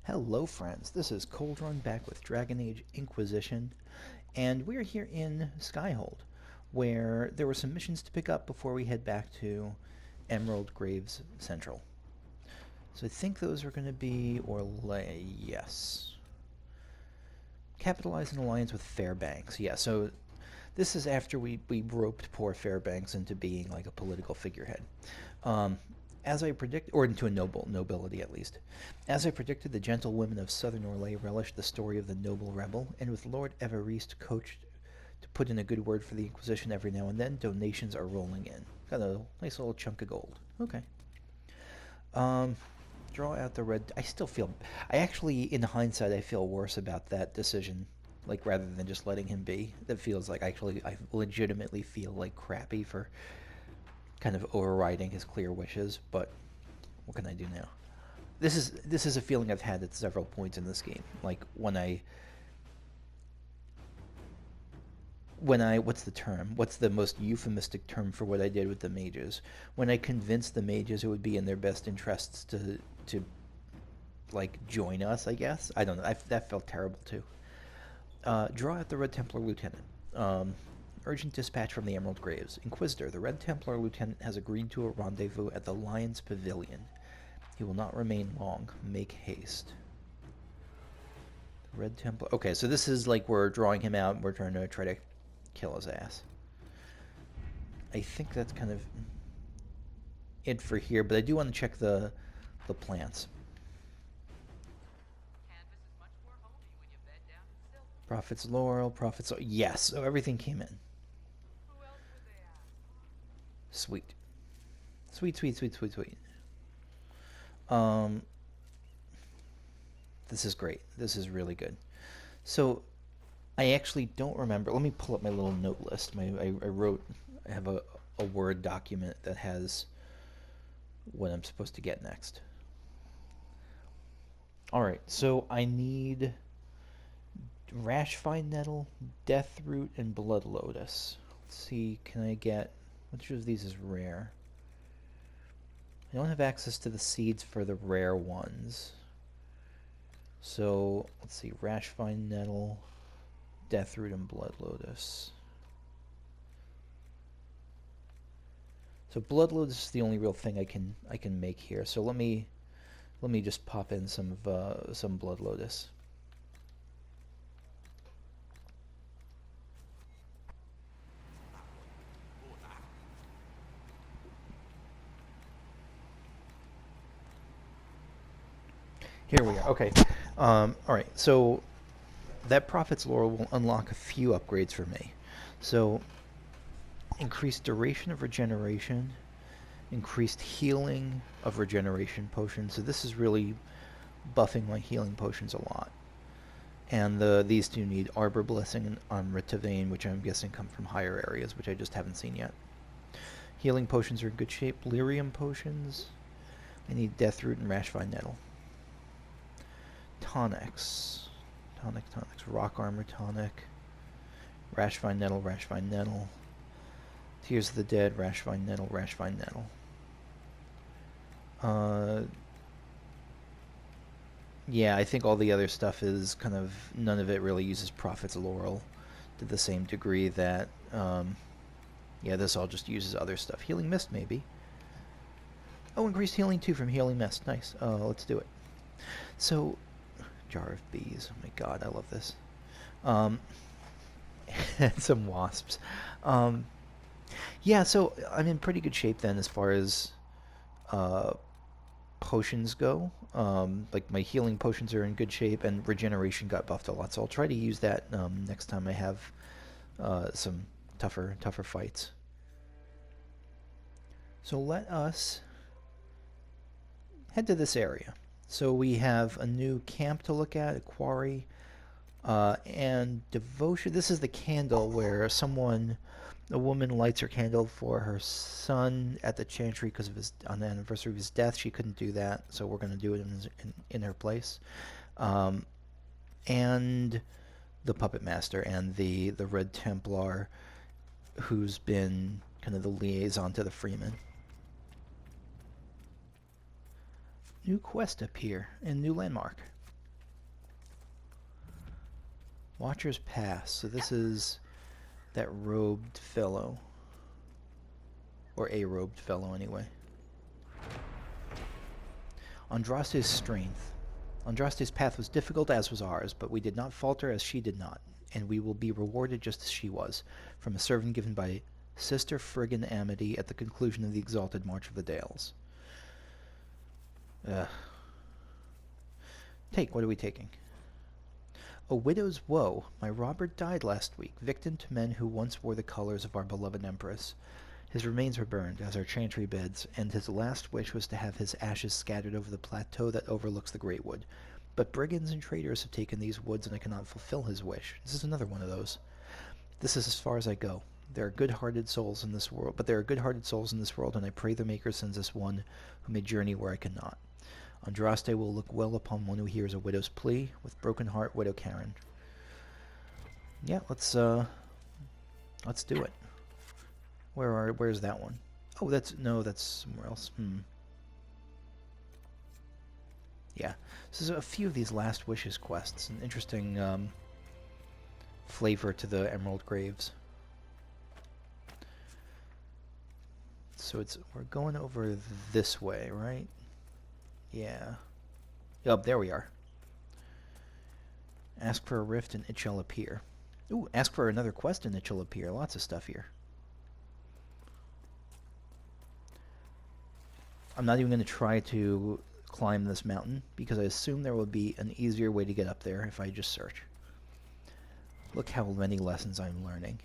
Hello friends, this is Coldrun back with Dragon Age Inquisition, and we're here in Skyhold, where there were some missions to pick up before we head back to Emerald Graves Central. So I think those are going to be Orlais, yes. Capitalize an alliance with Fairbanks, yeah, so this is after we roped poor Fairbanks into being like a political figurehead. As I predict, or into a nobility at least. As I predicted, the gentlewomen of Southern Orlais relished the story of the noble rebel, and with Lord Evariste coached to put in a good word for the Inquisition every now and then, donations are rolling in. Got a nice little chunk of gold. Okay. Draw out the red. I still feel. I actually, in hindsight, I feel worse about that decision. Like rather than just letting him be, that feels like actually I legitimately feel like crappy for kind of overriding his clear wishes, but what can I do now? This is a feeling I've had at several points in this game. Like when I what's the term? What's the most euphemistic term for what I did with the mages? When I convinced the mages it would be in their best interests to like join us, I guess. I don't know. That felt terrible too. Draw out the Red Templar Lieutenant. Urgent dispatch from the Emerald Graves. Inquisitor, the Red Templar Lieutenant has agreed to a rendezvous at the Lion's Pavilion. He will not remain long. Make haste. The Red Templar... Okay, so this is like we're drawing him out and we're trying to kill his ass. I think that's kind of it for here, but I do want to check the plants. Prophet's Laurel, Prophet's... Yes, so everything came in. Sweet. Sweet, sweet, sweet, sweet, sweet. This is great. This is really good. So, I actually don't remember. Let me pull up my little note list. I have a Word document that has what I'm supposed to get next. Alright, so I need Rashfine Nettle, Deathroot, and Blood Lotus. Let's see, can I get... Which of these is rare? I don't have access to the seeds for the rare ones. So, let's see, Rashfine Nettle, Deathroot, and Blood Lotus. So Blood Lotus is the only real thing I can make here. So let me just pop in some Blood Lotus. Here we are. Okay. All right. So that Prophet's Laurel will unlock a few upgrades for me. So increased duration of regeneration, increased healing of regeneration potions. So this is really buffing my healing potions a lot. And these two need Arbor Blessing and Amrita Vein, which I'm guessing come from higher areas, which I just haven't seen yet. Healing potions are in good shape. Lyrium potions. I need Deathroot and Rashfine Nettle. Tonics. Tonics. Rock Armor Tonic. Rashfine Nettle. Tears of the Dead, Rashfine Nettle. Yeah, I think all the other stuff is kind of... None of it really uses Prophet's Laurel to the same degree that... yeah, this all just uses other stuff. Healing Mist, maybe. Oh, increased healing too from Healing Mist. Nice. Let's do it. So... Jar of Bees. Oh my god, I love this. And some wasps. Yeah, so I'm in pretty good shape then as far as potions go. Like my healing potions are in good shape and regeneration got buffed a lot, so I'll try to use that next time I have some tougher fights. So let us head to this area. So we have a new camp to look at, a quarry, and devotion. This is the candle where a woman lights her candle for her son at the chantry because of on the anniversary of his death. She couldn't do that, so we're going to do it in her place. And the puppetmaster and the Red Templar, who's been kind of the liaison to the Freeman. New quest up here and new landmark. Watcher's Pass. So this is that robed fellow. Or a robed fellow, anyway. Andraste's Strength. Andraste's path was difficult, as was ours, but we did not falter as she did not, and we will be rewarded just as she was, from a servant given by Sister Friggin Amity at the conclusion of the exalted March of the Dales. Take, what are we taking? A widow's woe. My Robert died last week, victim to men who once wore the colors of our beloved Empress. His remains were burned, as our chantry beds, and his last wish was to have his ashes scattered over the plateau that overlooks the Great Wood. But brigands and traitors have taken these woods, and I cannot fulfill his wish. This is another one of those. This is as far as I go. There are good-hearted souls in this world, and I pray the Maker sends us one who may journey where I cannot. Andraste will look well upon one who hears a widow's plea, with broken heart, Widow Karen. Yeah, let's do it. Where's that one? Oh, that's somewhere else. Yeah, this is a few of these Last Wishes quests. An interesting flavor to the Emerald Graves. So we're going over this way, right? Yeah. Yup, there we are. Ask for a rift and it shall appear. Ooh, ask for another quest and it shall appear. Lots of stuff here. I'm not even going to try to climb this mountain because I assume there will be an easier way to get up there if I just search. Look how many lessons I'm learning.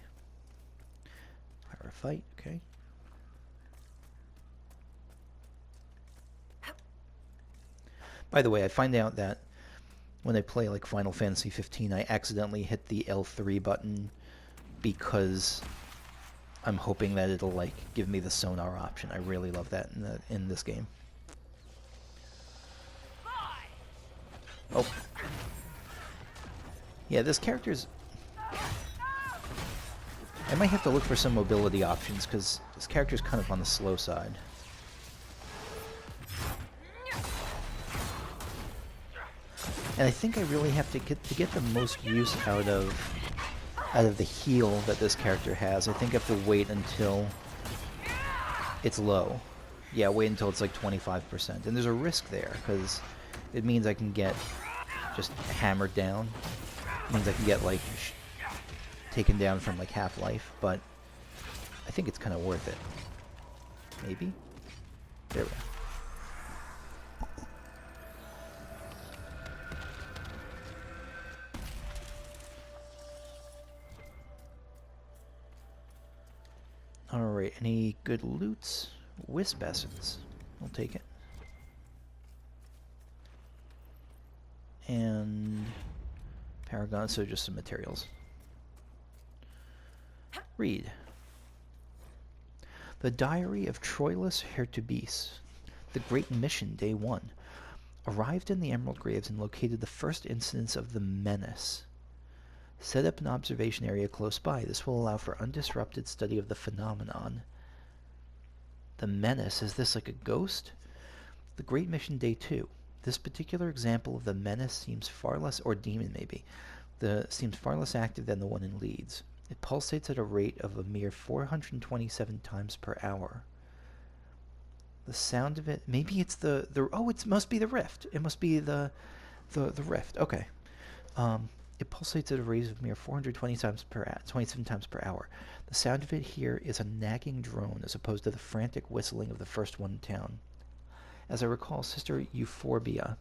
Fire a fight, okay. By the way, I find out that when I play like Final Fantasy 15, I accidentally hit the L3 button because I'm hoping that it'll like give me the sonar option. I really love that in this game. Oh. Yeah, this character's... I might have to look for some mobility options because this character's kind of on the slow side. And I think I really have to get the most use out of the heal that this character has. I think I have to wait until it's low. Yeah, wait until it's like 25%. And there's a risk there, because it means I can get just hammered down. It means I can get like taken down from like half-life, but I think it's kind of worth it. Maybe? There we go. Alright, any good loots? Wisp essence. I'll take it. And Paragon, so just some materials. Read. The Diary of Troilus Hertubis. The Great Mission, Day 1. Arrived in the Emerald Graves and located the first instance of the menace. Set up an observation area close by. This will allow for undisrupted study of the phenomenon. The menace, is this like a ghost? The Great Mission, Day 2. This particular example of the menace seems far less, or demon maybe, seems far less active than the one in Leeds. It pulsates at a rate of a mere 427 times per hour. The sound of it, maybe it's it must be the rift. It must be the rift. Okay. It pulsates at a rate of mere 27 times per hour. The sound of it here is a nagging drone as opposed to the frantic whistling of the first one in town. As I recall, Sister Euphorbia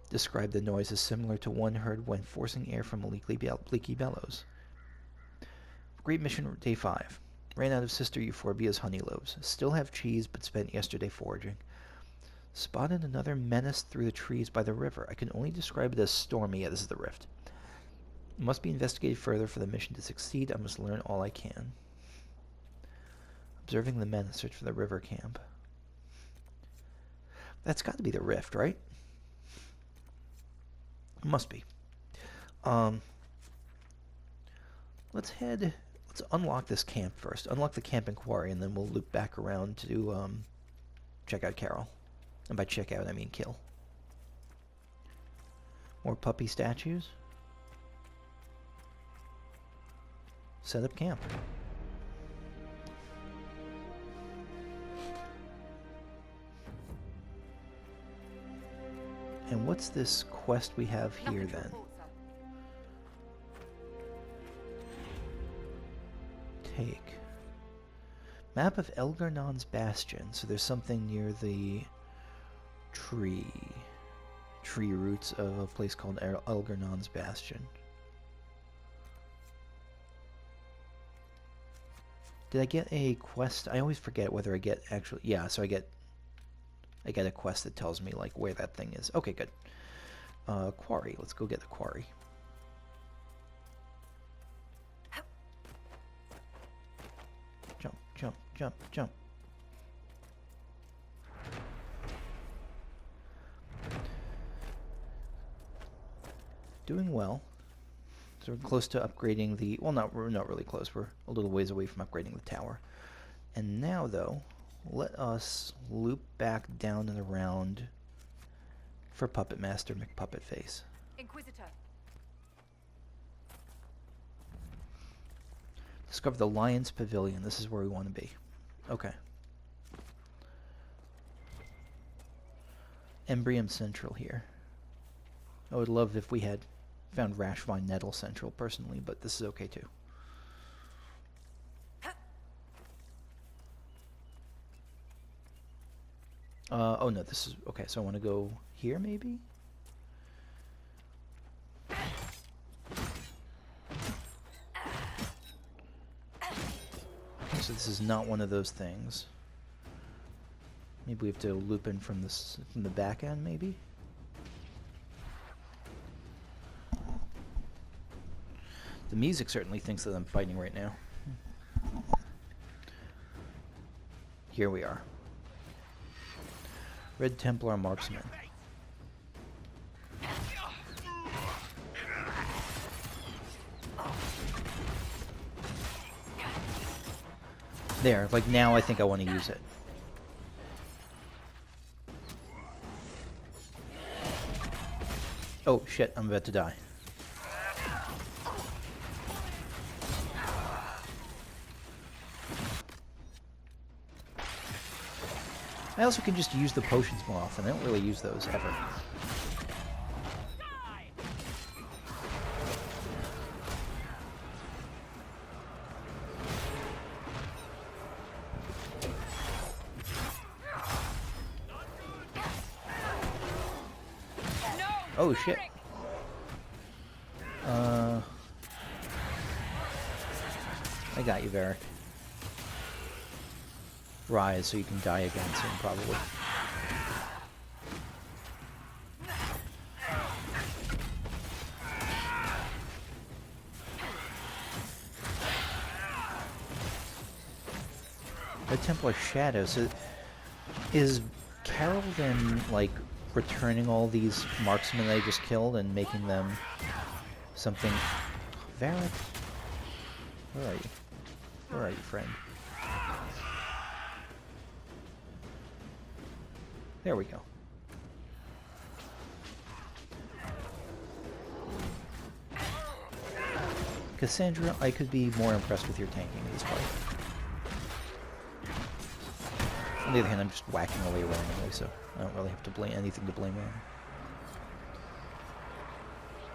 described the noise as similar to one heard when forcing air from a leaky bellows. Great Mission, Day 5. Ran out of Sister Euphorbia's honey loaves. Still have cheese, but spent yesterday foraging. Spotted another menace through the trees by the river. I can only describe it as stormy. Yeah, this is the rift. It must be investigated further for the mission to succeed. I must learn all I can. Observing the menace, search for the river camp. That's got to be the rift, right? It must be. Let's unlock this camp first. Unlock the camp in Quarry, and then we'll loop back around to check out Carol. And by check out, I mean kill. More puppy statues. set up camp. And what's this quest we have here then? Take. Map of Elgarnon's Bastion. So there's something near the tree roots of a place called Elgarnon's Bastion. Did I get a quest? I always forget whether I get actually... Yeah, so I get a quest that tells me like where that thing is. Okay, good. Quarry. Let's go get the quarry. Jump, jump, jump, jump. Doing well. So we're close to upgrading the... Well, we're not really close. We're a little ways away from upgrading the tower. And now, though, let us loop back down and around for Puppetmaster McPuppetface. Inquisitor. Discover the Lion's Pavilion. This is where we want to be. Okay. Embrium Central here. I would love if we had found Rashvine Nettle Central personally, but this is okay too. Oh no, this is... Okay, so I want to go here maybe? Okay, so this is not one of those things. Maybe we have to loop in from the back end maybe? The music certainly thinks that I'm fighting right now. Here we are. Red Templar Marksman. There, like now I think I want to use it. Oh shit, I'm about to die. I also can just use the potions more often. I don't really use those ever. Oh shit. I got you, Varric. Rise so you can die again soon, probably. The Templar Shadow. So is Carol then like returning all these marksmen that I just killed and making them something? Varric, where are you? Where are you, friend? There we go. Cassandra, I could be more impressed with your tanking in this fight. On the other hand, I'm just whacking away randomly, so I don't really have to blame anything to blame on.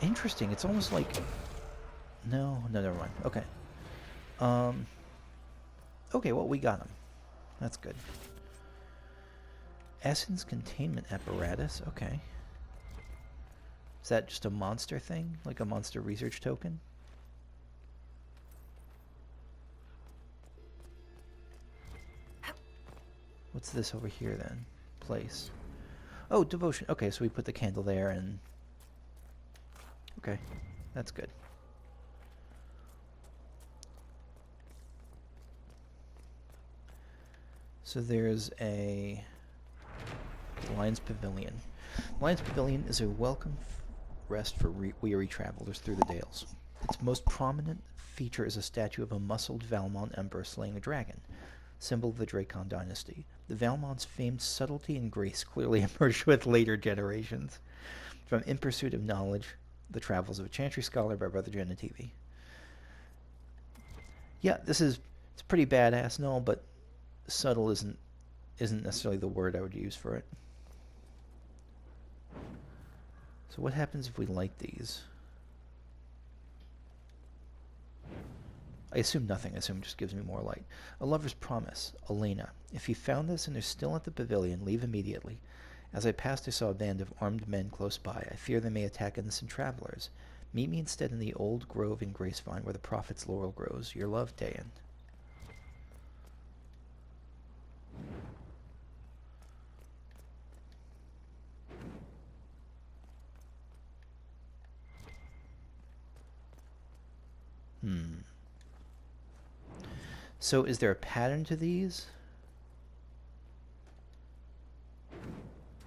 Interesting. It's almost like... No, never mind. Okay. Okay, well, we got him. That's good. Essence containment apparatus. Okay. Is that just a monster thing? Like a monster research token? What's this over here then? Place. Oh, devotion. Okay, so we put the candle there and... Okay, that's good. So there's a... Lion's Pavilion. Lion's Pavilion is a welcome rest for weary travelers through the Dales. Its most prominent feature is a statue of a muscled Valmont emperor slaying a dragon, symbol of the Dracon dynasty. The Valmont's famed subtlety and grace clearly emerged with later generations. From In Pursuit of Knowledge, The Travels of a Chantry Scholar by Brother Genetivi. Yeah, it's pretty badass and all, but subtle isn't necessarily the word I would use for it. So what happens if we light these? I assume nothing. I assume it just gives me more light. A lover's promise. Elena. If you found this and are still at the pavilion, leave immediately. As I passed, I saw a band of armed men close by. I fear they may attack innocent travelers. Meet me instead in the old grove in Gracevine where the prophet's laurel grows. Your love, Dayan. So is there a pattern to these?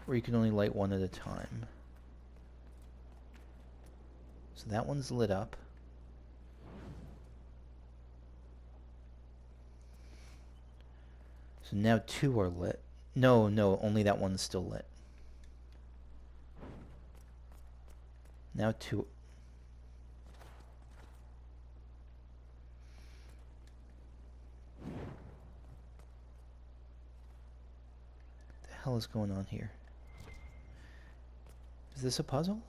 Or you can only light one at a time? So that one's lit up. So now two are lit. No, only that one's still lit. Now two. What the hell is going on here? Is this a puzzle?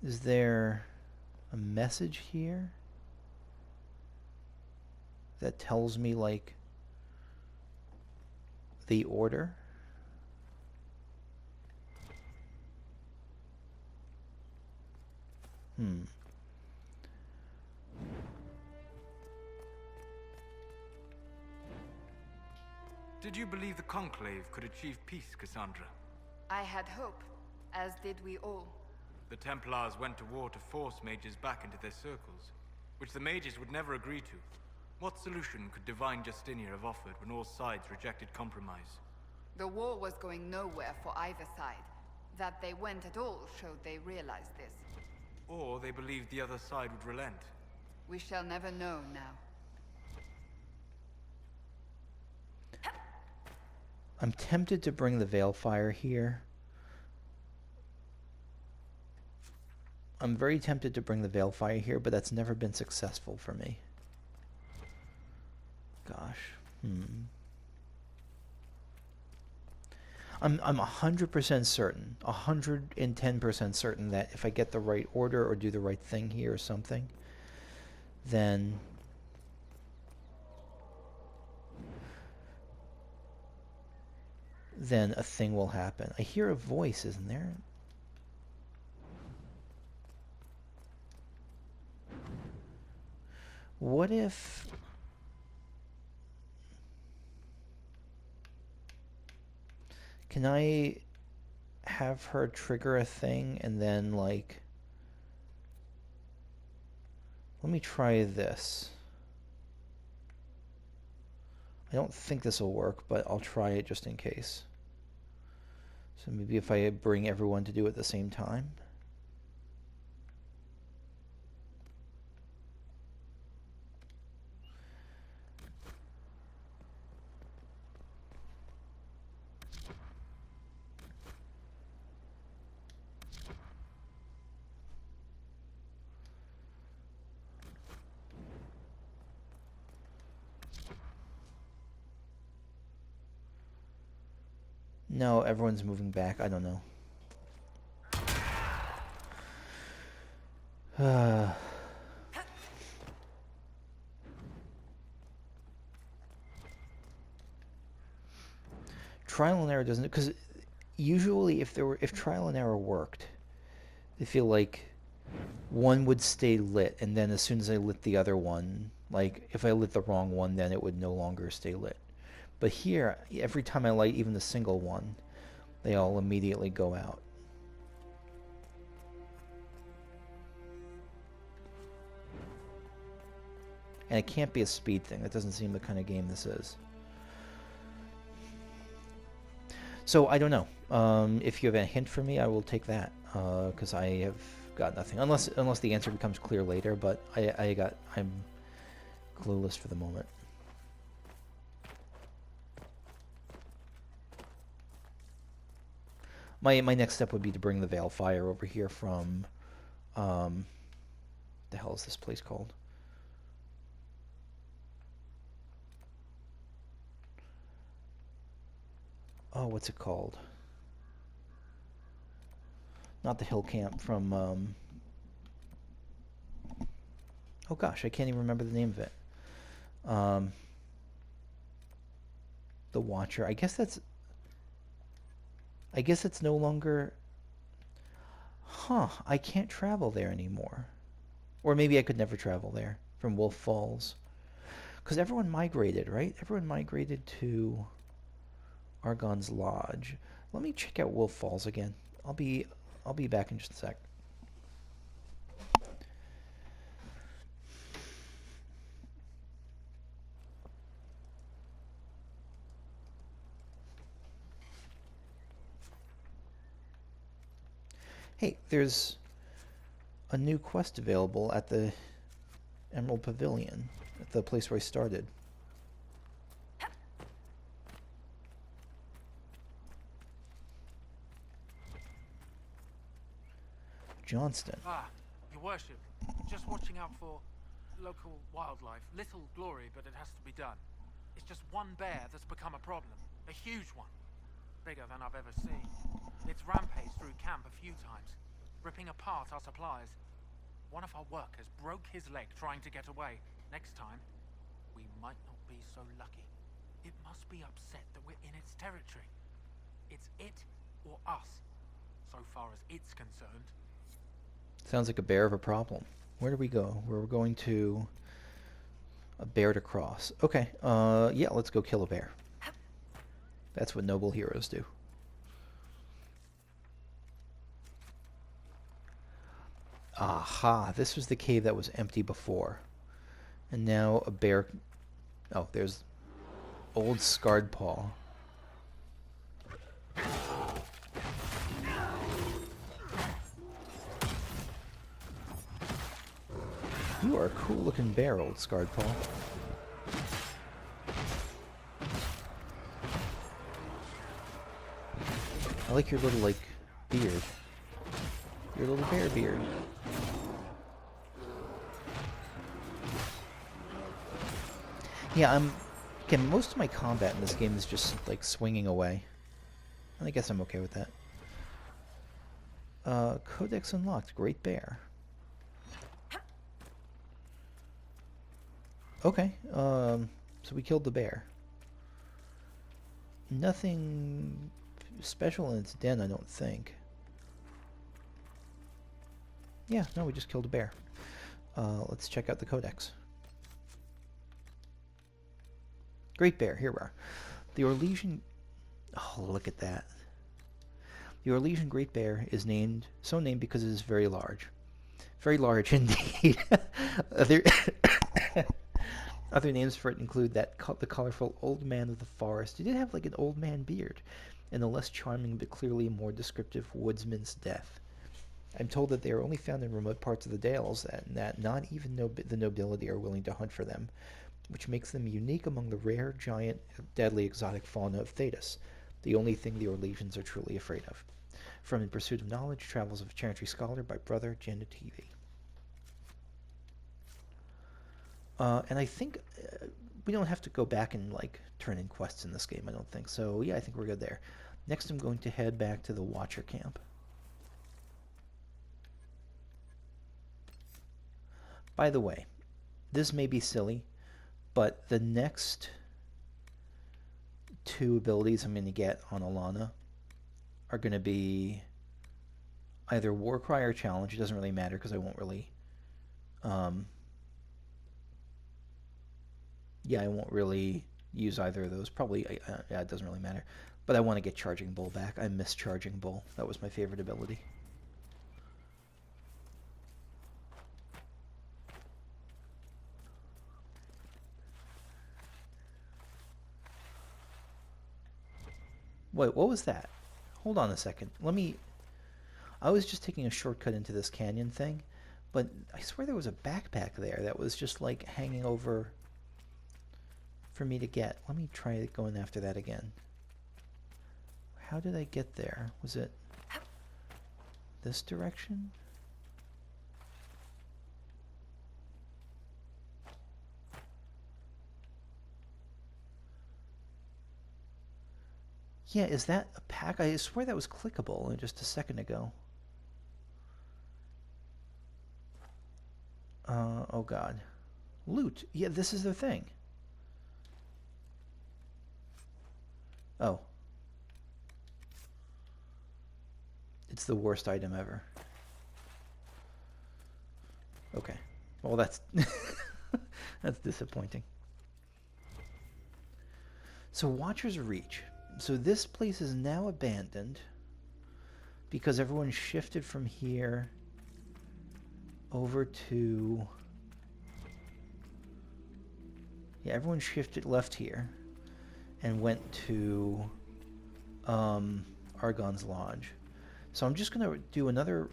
Is there a message here that tells me, like, the order? Did you believe the Conclave could achieve peace, Cassandra? I had hope, as did we all. The Templars went to war to force mages back into their circles, which the mages would never agree to. What solution could Divine Justinia have offered when all sides rejected compromise? The war was going nowhere for either side. That they went at all showed they realized this. Or they believed the other side would relent. We shall never know now. I'm tempted to bring the Veilfire here. I'm very tempted to bring the Veilfire here, but that's never been successful for me. Gosh. I'm 100% certain, 110% certain that if I get the right order or do the right thing here or something, then a thing will happen. I hear a voice, isn't there? What if... Can I have her trigger a thing and then, like... Let me try this. I don't think this will work, but I'll try it just in case. So maybe if I bring everyone to do it at the same time. No, everyone's moving back. I don't know. Trial and error doesn't, because usually if trial and error worked, I feel like one would stay lit, and then as soon as I lit the other one, like if I lit the wrong one, then it would no longer stay lit. But here, every time I light even a single one, they all immediately go out. And it can't be a speed thing. That doesn't seem the kind of game this is. So I don't know. If you have a hint for me, I will take that, because I have got nothing. Unless the answer becomes clear later, but I'm clueless for the moment. My next step would be to bring the Veilfire over here from, the hell is this place called? Oh, what's it called? Not the hill camp from, oh gosh, I can't even remember the name of it. The Watcher. I guess it's no longer... Huh, I can't travel there anymore. Or maybe I could never travel there from Wolf Falls. Because everyone migrated, right? Everyone migrated to Argon's Lodge. Let me check out Wolf Falls again. I'll be back in just a sec. Hey, there's a new quest available at the Emerald Pavilion, at the place where I started. Johnston. Ah, your worship. Just watching out for local wildlife. Little glory, but it has to be done. It's just one bear that's become a problem. A huge one. Bigger than I've ever seen. It's rampaged through camp a few times, ripping apart our supplies. One of our workers broke his leg trying to get away. Next time, we might not be so lucky. It must be upset that we're in its territory. It's it or us, so far as it's concerned. Sounds like a bear of a problem. Where do we go? We're going to a bear to cross. Okay, yeah, let's go kill a bear. That's what noble heroes do. Aha, this was the cave that was empty before. And now a bear... Oh, there's old Scarred Paw. You are a cool looking bear, old Scarred Paw. I like your little, like, beard. Your little bear beard. Yeah, again, most of my combat in this game is just, like, swinging away. I guess I'm okay with that. Codex unlocked. Great Bear. Okay, so we killed the bear. Nothing special in its den, I don't think. Yeah, no, we just killed a bear. Let's check out the codex. Great Bear, here we are. The Orlesian... Oh, look at that. The Orlesian Great Bear is so named because it is very large. Very large indeed. Other names for it include the colorful Old Man of the Forest. He did have like an old man beard, and the less charming but clearly more descriptive Woodsman's Death. I'm told that they are only found in remote parts of the Dales, and that not even the nobility are willing to hunt for them, which makes them unique among the rare, giant, deadly exotic fauna of Thedas, the only thing the Orlesians are truly afraid of. From In Pursuit of Knowledge, Travels of a Chantry Scholar by Brother Genitivi. And I think we don't have to go back and like turn in quests in this game, I don't think. So yeah, I think we're good there. Next I'm going to head back to the Watcher camp. By the way, this may be silly, but the next two abilities I'm going to get on Alana are going to be either Warcry or Challenge. It doesn't really matter because I won't really... yeah, I won't really use either of those. Probably, yeah, it doesn't really matter. But I want to get Charging Bull back. I miss Charging Bull. That was my favorite ability. Wait, what was that? Hold on a second. I was just taking a shortcut into this canyon thing, but I swear there was a backpack there that was just like hanging over for me to get. Let me try going after that again. How did I get there? Was it... this direction? Yeah, is that a pack? I swear that was clickable just a second ago. Oh god. Loot. Yeah, this is the thing. Oh. It's the worst item ever. Okay. Well, that's that's disappointing. So Watcher's Reach. So this place is now abandoned because everyone shifted from here over to... Yeah, everyone left here and went to Argon's Lodge. So I'm just going to do another...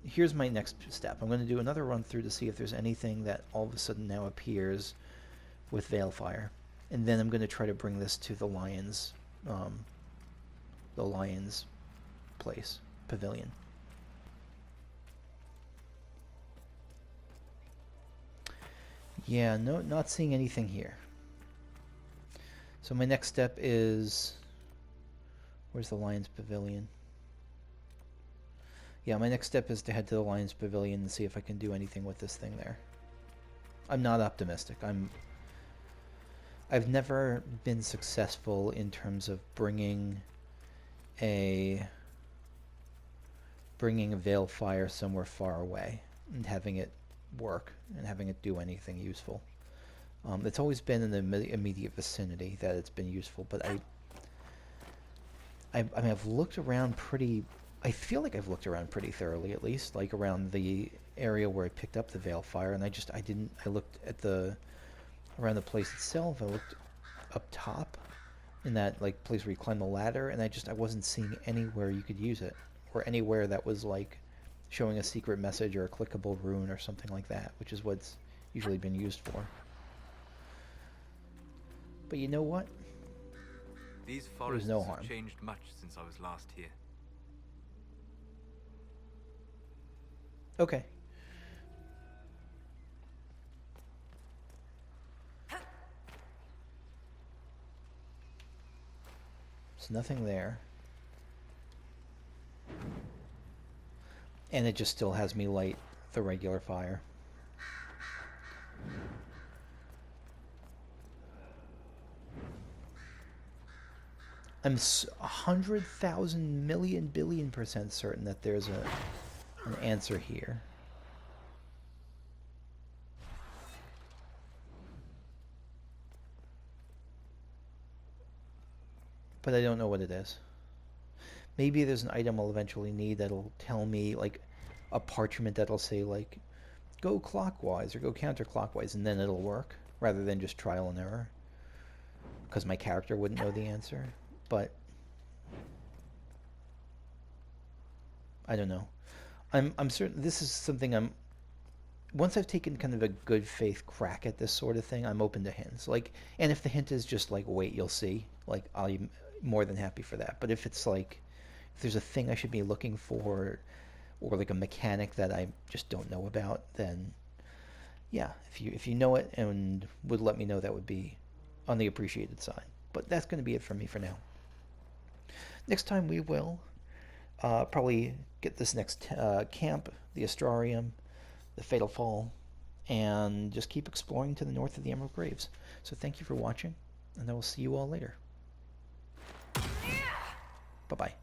Here's my next step. I'm going to do another run through to see if there's anything that all of a sudden now appears with Veilfire. And then I'm going to try to bring this to the Lion's place, Pavilion. Yeah, no, not seeing anything here. So my next step is... Where's the Lion's Pavilion? Yeah, my next step is to head to the Lion's Pavilion and see if I can do anything with this thing there. I'm not optimistic. I've never been successful in terms of bringing a Veilfire somewhere far away and having it work and having it do anything useful. It's always been in the immediate vicinity that it's been useful, but I mean, I've looked around pretty... I feel like I've looked around pretty thoroughly, at least, like around the area where I picked up the Veilfire, and I looked at around the place itself. I looked up top in that like place where you climb the ladder, and I wasn't seeing anywhere you could use it, or anywhere that was like showing a secret message or a clickable rune or something like that, which is what's usually been used for. But you know what? These forests no have harm. changed much since I was last here. Okay. There's nothing there. And it just still has me light the regular fire. I'm 100,000 million billion % certain that there's an answer here. But I don't know what it is. Maybe there's an item I'll eventually need that'll tell me, like, a parchment that'll say, like, go clockwise or go counterclockwise, and then it'll work, rather than just trial and error. Because my character wouldn't know the answer. But I don't know. I'm certain this is something once I've taken kind of a good faith crack at this sort of thing, I'm open to hints. Like, and if the hint is just like, wait, you'll see, like, I'll be more than happy for that. But if it's like, if there's a thing I should be looking for, or like a mechanic that I just don't know about, then yeah, if you know it and would let me know, that would be on the appreciated side. But that's going to be it for me for now. Next time we will probably get this next camp, the Astrarium, the Fatal Fall, and just keep exploring to the north of the Emerald Graves. So thank you for watching, and I will see you all later. Bye-bye.